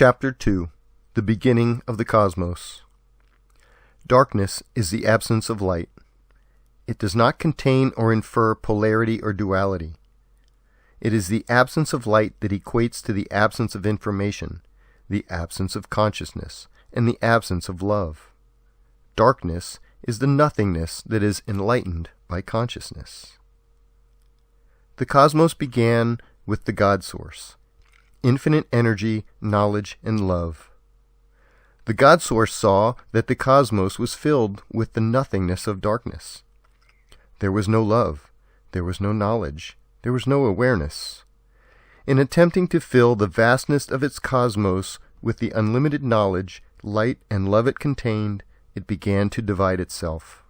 Chapter 2. The Beginning of the Cosmos. Darkness is the absence of light. It does not contain or infer polarity or duality. It is the absence of light that equates to the absence of information, the absence of consciousness, and the absence of love. Darkness is the nothingness that is enlightened by consciousness. The cosmos began with the God Source, infinite energy, knowledge, and love. The God Source saw that the cosmos was filled with the nothingness of darkness. There was no love, there was no knowledge, there was no awareness. In attempting to fill the vastness of its cosmos with the unlimited knowledge, light, and love it contained, it began to divide itself.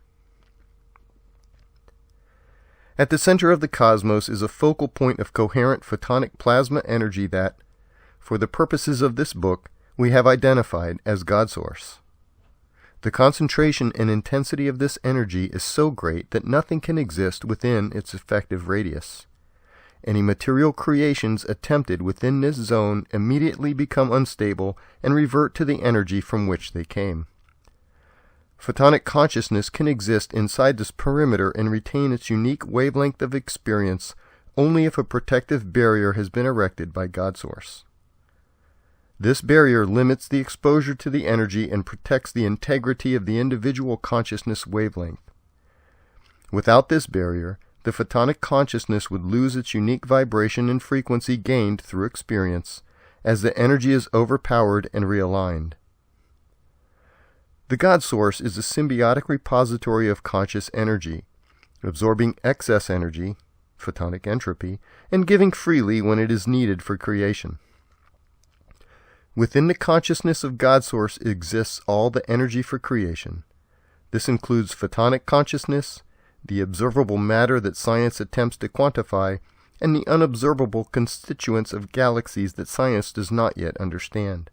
At the center of the cosmos is a focal point of coherent photonic plasma energy that, for the purposes of this book, we have identified as God Source. The concentration and intensity of this energy is so great that nothing can exist within its effective radius. Any material creations attempted within this zone immediately become unstable and revert to the energy from which they came. Photonic consciousness can exist inside this perimeter and retain its unique wavelength of experience only if a protective barrier has been erected by God Source. This barrier limits the exposure to the energy and protects the integrity of the individual consciousness wavelength. Without this barrier, the photonic consciousness would lose its unique vibration and frequency gained through experience, as the energy is overpowered and realigned. The God Source is a symbiotic repository of conscious energy, absorbing excess energy, photonic entropy, and giving freely when it is needed for creation. Within the consciousness of God Source exists all the energy for creation. This includes photonic consciousness, the observable matter that science attempts to quantify, and the unobservable constituents of galaxies that science does not yet understand.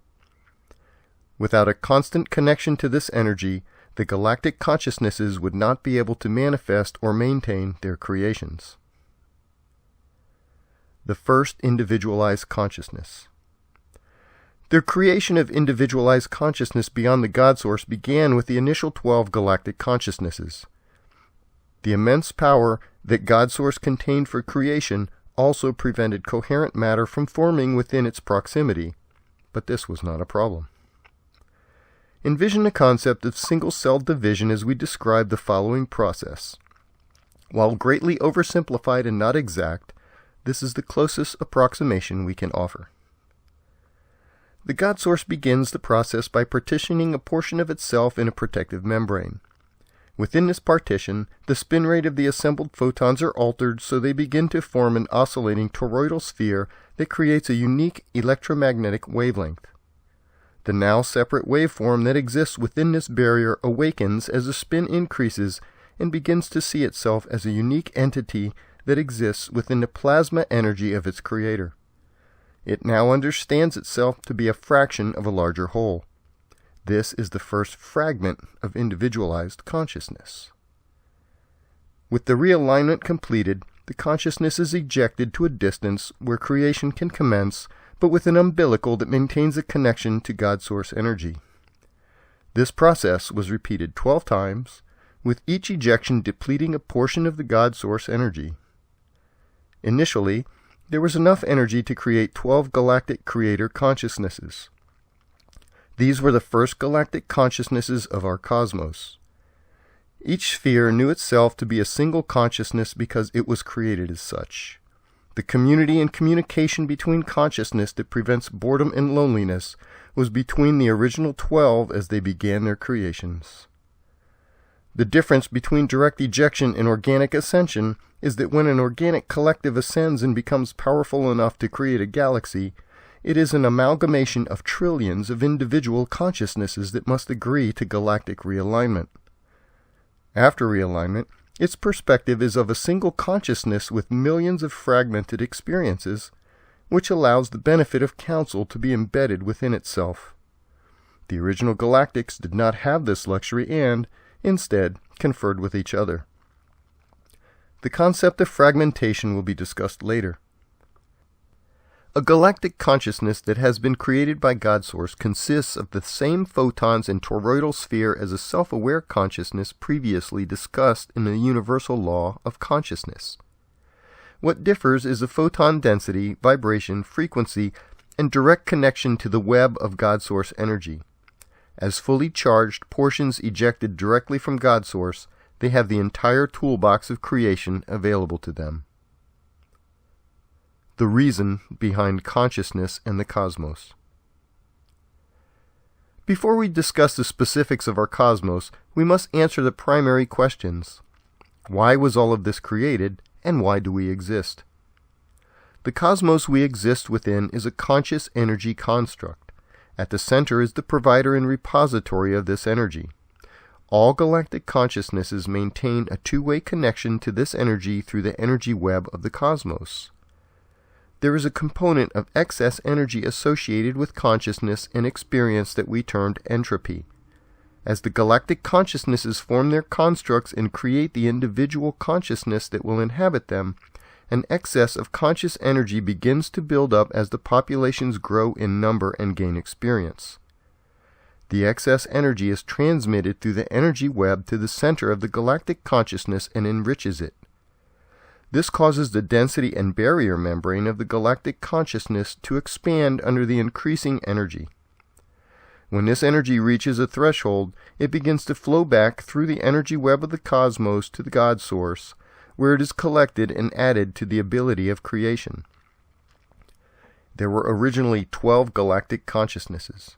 Without a constant connection to this energy, the galactic consciousnesses would not be able to manifest or maintain their creations. The first individualized consciousness. The creation of individualized consciousness beyond the God Source began with the initial 12 galactic consciousnesses. The immense power that God Source contained for creation also prevented coherent matter from forming within its proximity, but this was not a problem. Envision the concept of single-cell division as we describe the following process. While greatly oversimplified and not exact, this is the closest approximation we can offer. The God Source begins the process by partitioning a portion of itself in a protective membrane. Within this partition, the spin rate of the assembled photons are altered so they begin to form an oscillating toroidal sphere that creates a unique electromagnetic wavelength. The now separate waveform that exists within this barrier awakens as the spin increases and begins to see itself as a unique entity that exists within the plasma energy of its creator. It now understands itself to be a fraction of a larger whole. This is the first fragment of individualized consciousness. With the realignment completed, the consciousness is ejected to a distance where creation can commence, but with an umbilical that maintains a connection to God Source energy. This process was repeated 12 times, with each ejection depleting a portion of the God Source energy. Initially, there was enough energy to create 12 galactic creator consciousnesses. These were the first galactic consciousnesses of our cosmos. Each sphere knew itself to be a single consciousness because it was created as such. The community and communication between consciousness that prevents boredom and loneliness was between the original 12 as they began their creations. The difference between direct ejection and organic ascension is that when an organic collective ascends and becomes powerful enough to create a galaxy, it is an amalgamation of trillions of individual consciousnesses that must agree to galactic realignment. After realignment, its perspective is of a single consciousness with millions of fragmented experiences, which allows the benefit of counsel to be embedded within itself. The original galactics did not have this luxury and, instead, conferred with each other. The concept of fragmentation will be discussed later. A galactic consciousness that has been created by God Source consists of the same photons and toroidal sphere as a self-aware consciousness previously discussed in the universal law of consciousness. What differs is the photon density, vibration, frequency, and direct connection to the web of God Source energy. As fully charged portions ejected directly from God Source, they have the entire toolbox of creation available to them. The reason behind consciousness and the cosmos. Before we discuss the specifics of our cosmos, we must answer the primary questions. Why was all of this created, and why do we exist? The cosmos we exist within is a conscious energy construct. At the center is the provider and repository of this energy. All galactic consciousnesses maintain a two-way connection to this energy through the energy web of the cosmos. There is a component of excess energy associated with consciousness and experience that we termed entropy. As the galactic consciousnesses form their constructs and create the individual consciousness that will inhabit them, an excess of conscious energy begins to build up as the populations grow in number and gain experience. The excess energy is transmitted through the energy web to the center of the galactic consciousness and enriches it. This causes the density and barrier membrane of the galactic consciousness to expand under the increasing energy. When this energy reaches a threshold, it begins to flow back through the energy web of the cosmos to the God Source, where it is collected and added to the ability of creation. There were originally 12 galactic consciousnesses.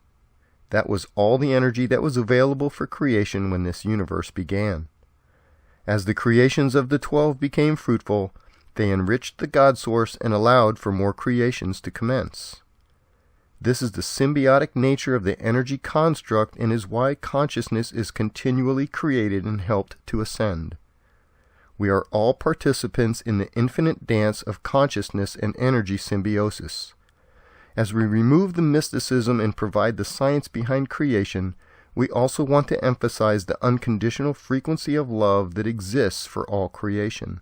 That was all the energy that was available for creation when this universe began. As the creations of the 12 became fruitful, they enriched the God Source and allowed for more creations to commence. This is the symbiotic nature of the energy construct and is why consciousness is continually created and helped to ascend. We are all participants in the infinite dance of consciousness and energy symbiosis. As we remove the mysticism and provide the science behind creation, we also want to emphasize the unconditional frequency of love that exists for all creation.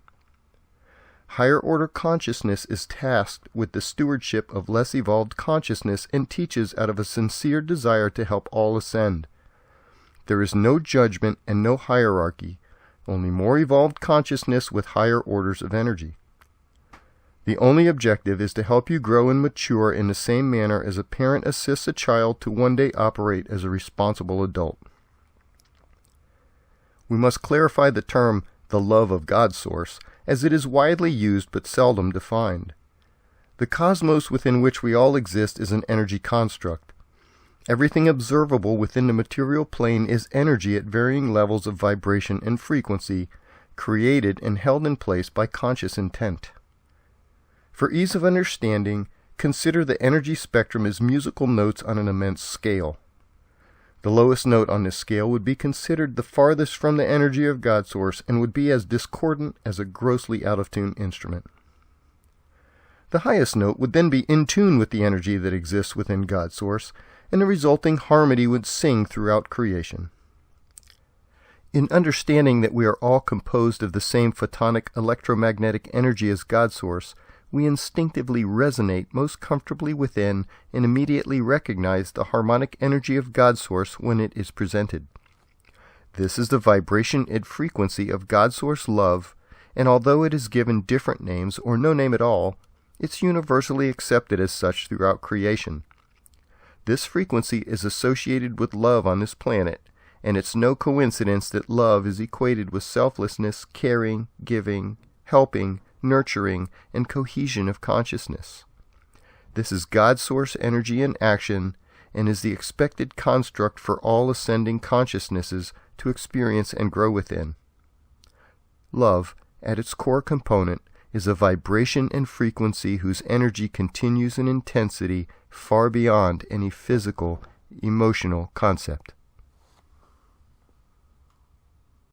Higher order consciousness is tasked with the stewardship of less evolved consciousness and teaches out of a sincere desire to help all ascend. There is no judgment and no hierarchy, only more evolved consciousness with higher orders of energy. The only objective is to help you grow and mature in the same manner as a parent assists a child to one day operate as a responsible adult. We must clarify the term, the love of God Source, as it is widely used but seldom defined. The cosmos within which we all exist is an energy construct. Everything observable within the material plane is energy at varying levels of vibration and frequency, created and held in place by conscious intent. For ease of understanding, consider the energy spectrum as musical notes on an immense scale. The lowest note on this scale would be considered the farthest from the energy of God Source and would be as discordant as a grossly out-of-tune instrument. The highest note would then be in tune with the energy that exists within God Source, and the resulting harmony would sing throughout creation. In understanding that we are all composed of the same photonic electromagnetic energy as God Source, we instinctively resonate most comfortably within and immediately recognize the harmonic energy of God Source when it is presented. This is the vibration and frequency of God Source love, and although it is given different names or no name at all, it's universally accepted as such throughout creation. This frequency is associated with love on this planet, and it's no coincidence that love is equated with selflessness, caring, giving, helping, nurturing, and cohesion of consciousness. This is God Source energy in action and is the expected construct for all ascending consciousnesses to experience and grow within. Love, at its core component, is a vibration and frequency whose energy continues in intensity far beyond any physical, emotional concept.